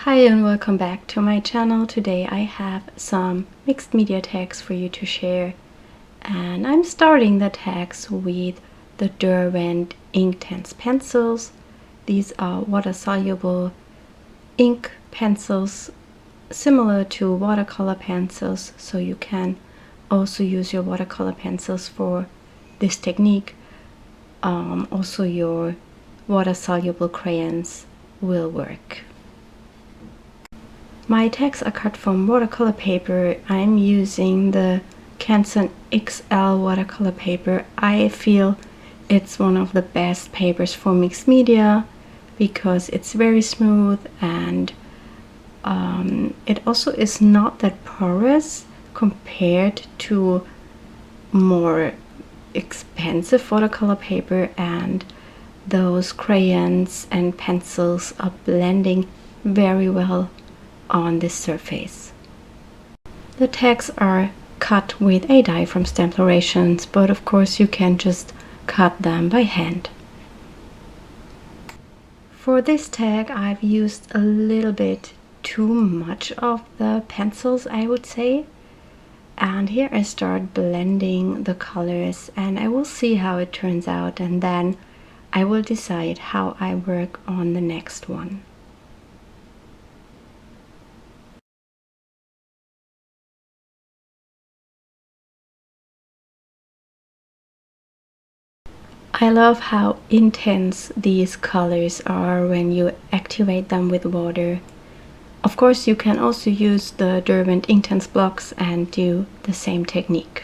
Hi and welcome back to my channel. Today I have some mixed media tags for you to share, and I'm starting the tags with the Derwent Inktense Pencils. These are water-soluble ink pencils similar to watercolor pencils, so you can also use your watercolor pencils for this technique. Also your water-soluble crayons will work. My tags are cut from watercolor paper. I'm using the Canson XL watercolor paper. I feel it's one of the best papers for mixed media because it's very smooth and it also is not that porous compared to more expensive watercolor paper, and those crayons and pencils are blending very well on this surface. The tags are cut with a die from Stamplorations, but of course you can just cut them by hand. For this tag I've used a little bit too much of the pencils, I would say, and here I start blending the colors and I will see how it turns out, and then I will decide how I work on the next one. I love how intense these colors are when you activate them with water. Of course, you can also use the Derwent Inktense blocks and do the same technique.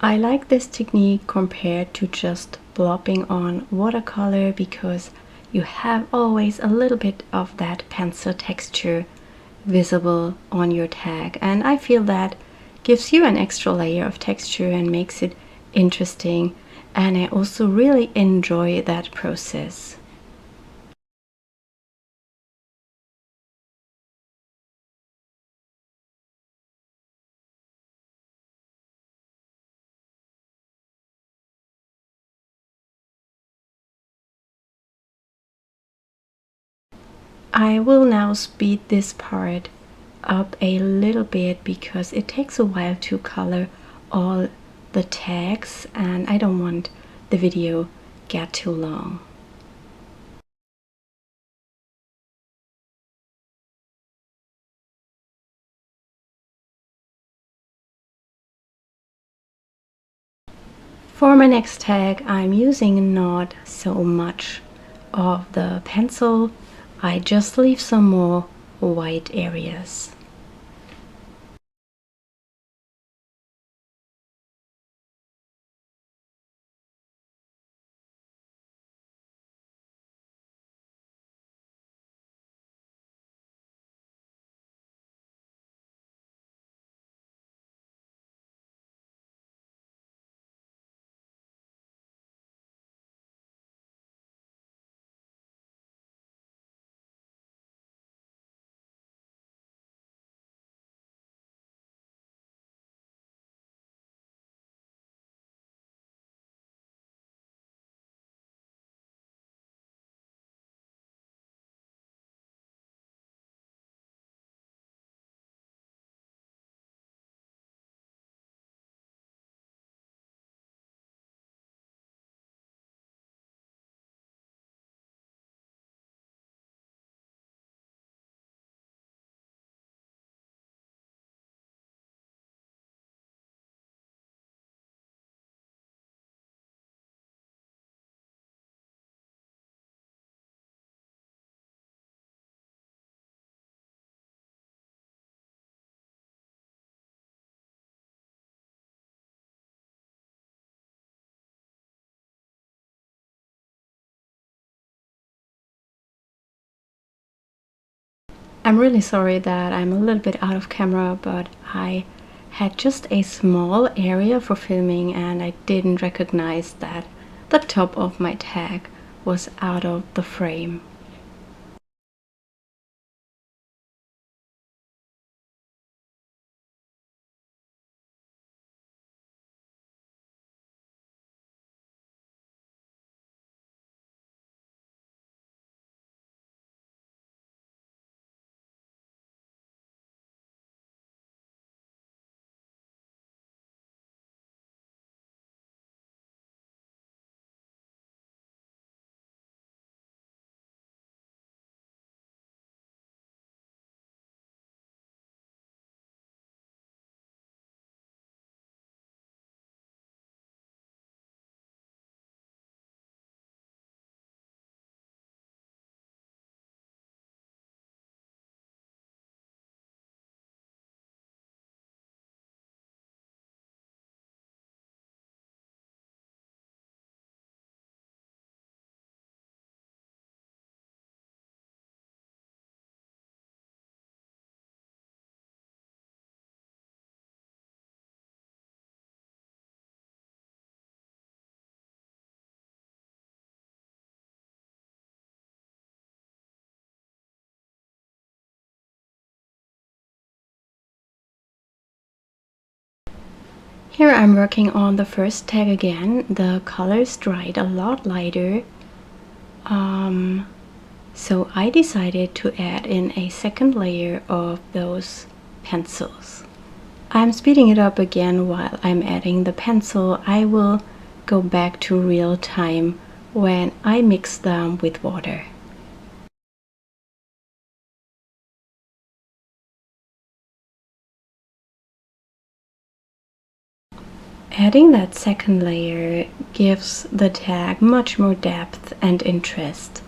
I like this technique compared to just blopping on watercolor because you have always a little bit of that pencil texture visible on your tag, and I feel that gives you an extra layer of texture and makes it interesting, and I also really enjoy that process. I will now speed this part up a little bit because it takes a while to color all the tags and I don't want the video get too long. For my next tag I'm using not so much of the pencil, I just leave some more white areas. I'm really sorry that I'm a little bit out of camera, but I had just a small area for filming and I didn't recognize that the top of my tag was out of the frame. Here I'm working on the first tag again. The colors dried a lot lighter. So I decided to add in a second layer of those pencils. I'm speeding it up again while I'm adding the pencil. I will go back to real time when I mix them with water. Adding that second layer gives the tag much more depth and interest.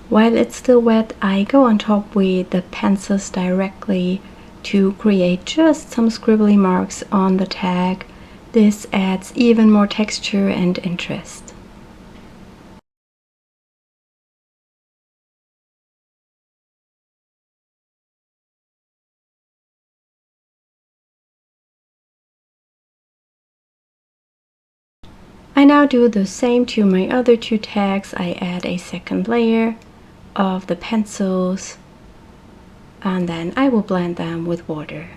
While it's still wet, I go on top with the pencils directly to create just some scribbly marks on the tag. This adds even more texture and interest. I now do the same to my other two tags. I add a second layer of the pencils and then I will blend them with water.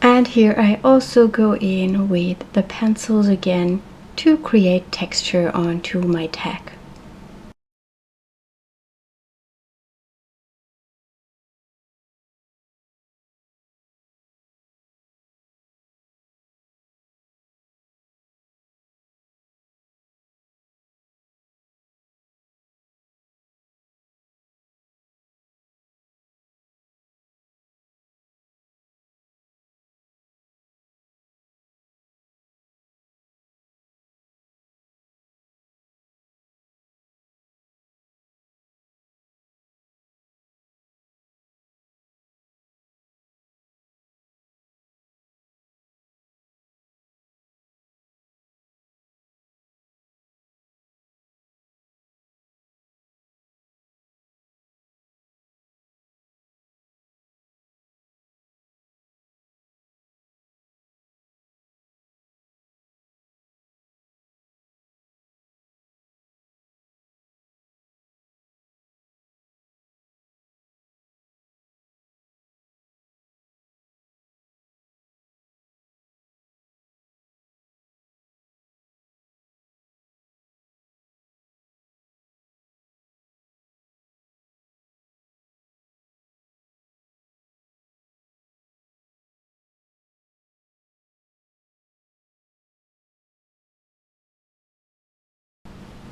And here I also go in with the pencils again to create texture onto my tag.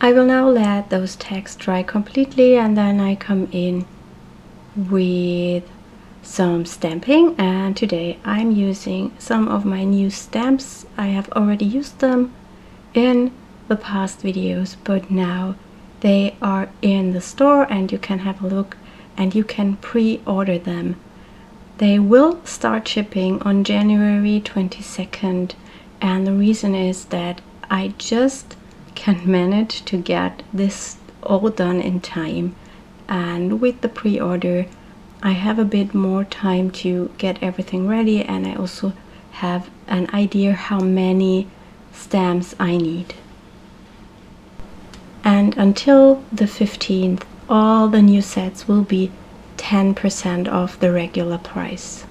I will now let those texts dry completely, and then I come in with some stamping. And today I'm using some of my new stamps. I have already used them in the past videos, but now they are in the store and you can have a look and you can pre-order them. They will start shipping on January 22nd, and the reason is that I just can't manage to get this all done in time, and with the pre-order I have a bit more time to get everything ready, and I also have an idea how many stamps I need. And until the 15th, all the new sets will be 10% off the regular price.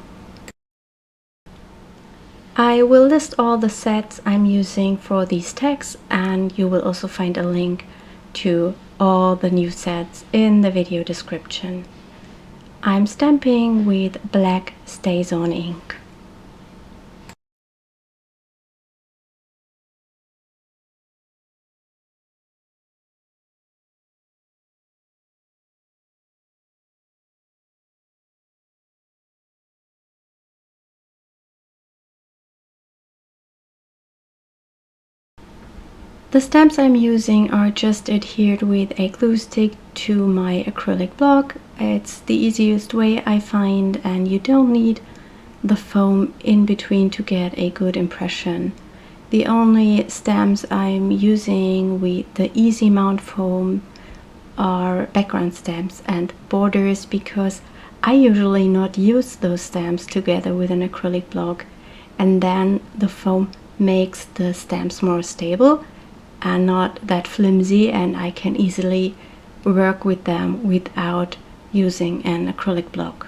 I will list all the sets I'm using for these texts, and you will also find a link to all the new sets in the video description. I'm stamping with black StazOn ink. The stamps I'm using are just adhered with a glue stick to my acrylic block. It's the easiest way I find, and you don't need the foam in between to get a good impression. The only stamps I'm using with the easy mount foam are background stamps and borders, because I usually not use those stamps together with an acrylic block, and then the foam makes the stamps more stable and not that flimsy, and I can easily work with them without using an acrylic block.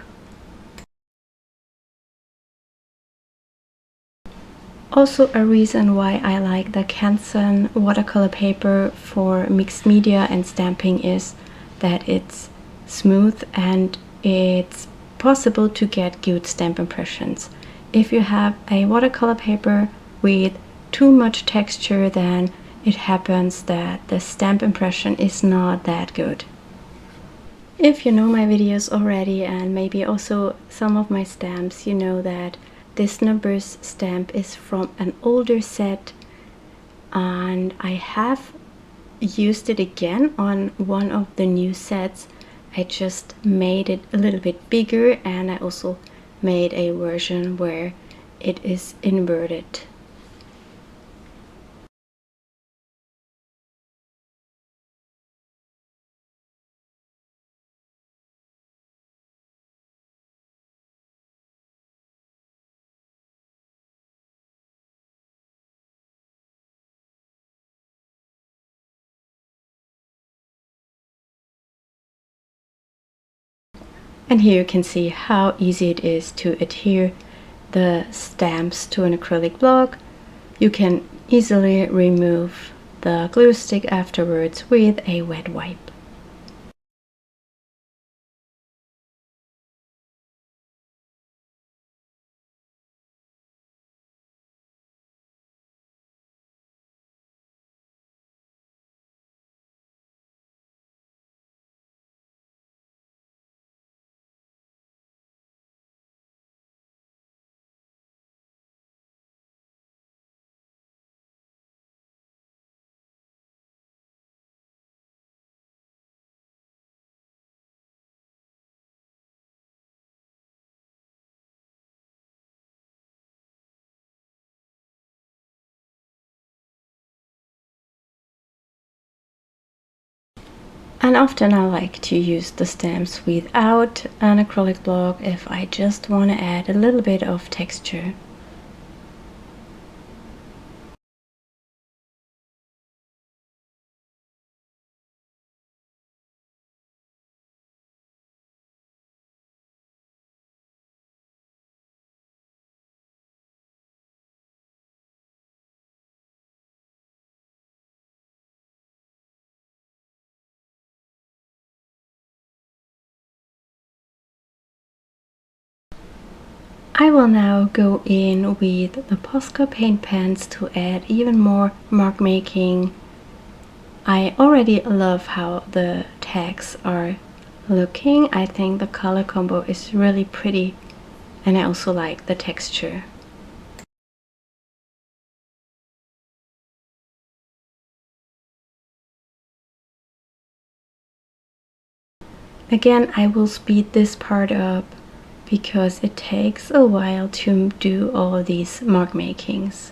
Also, a reason why I like the Canson watercolor paper for mixed media and stamping is that it's smooth and it's possible to get good stamp impressions. If you have a watercolor paper with too much texture, then it happens that the stamp impression is not that good. If you know my videos already, and maybe also some of my stamps, you know that this numbers stamp is from an older set, and I have used it again on one of the new sets. I just made it a little bit bigger, and I also made a version where it is inverted. And here you can see how easy it is to adhere the stamps to an acrylic block. You can easily remove the glue stick afterwards with a wet wipe. And often I like to use the stamps without an acrylic block if I just want to add a little bit of texture. I will now go in with the Posca paint pens to add even more mark making I already love how the tags are looking. I think the color combo is really pretty, and I also like the texture. Again, I will speed this part up because it takes a while to do all these mark makings.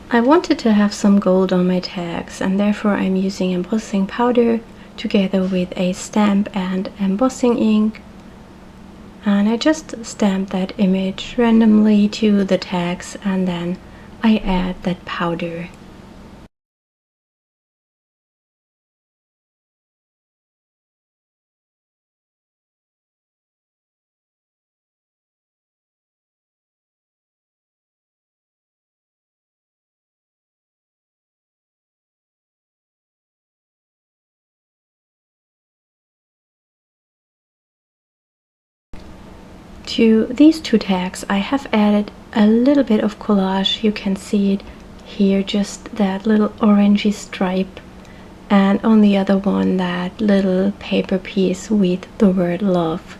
I wanted to have some gold on my tags, and therefore I'm using embossing powder together with a stamp and embossing ink. And I just stamp that image randomly to the tags, and then I add that powder. To these two tags I have added a little bit of collage. You can see it here, just that little orangey stripe, and on the other one that little paper piece with the word love.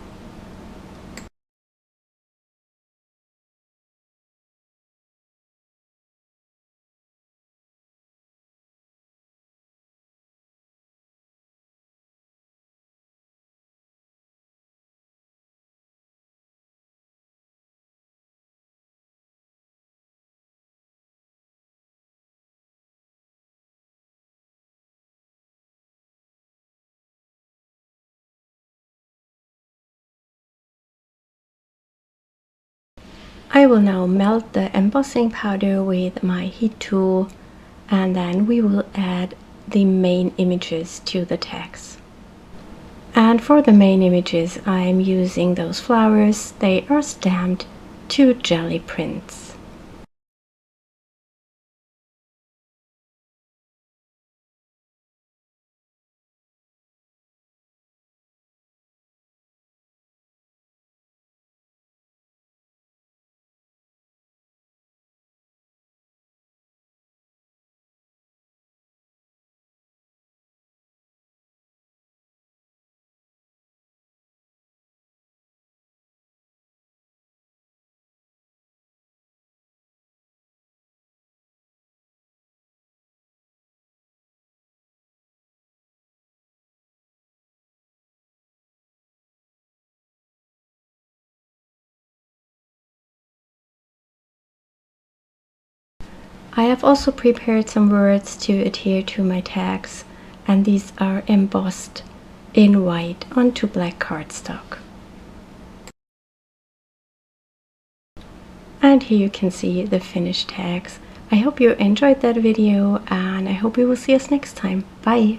I will now melt the embossing powder with my heat tool, and then we will add the main images to the text. And for the main images I'm using those flowers. They are stamped to jelly prints. I have also prepared some words to adhere to my tags, and these are embossed in white onto black cardstock. And here you can see the finished tags. I hope you enjoyed that video, and I hope you will see us next time. Bye!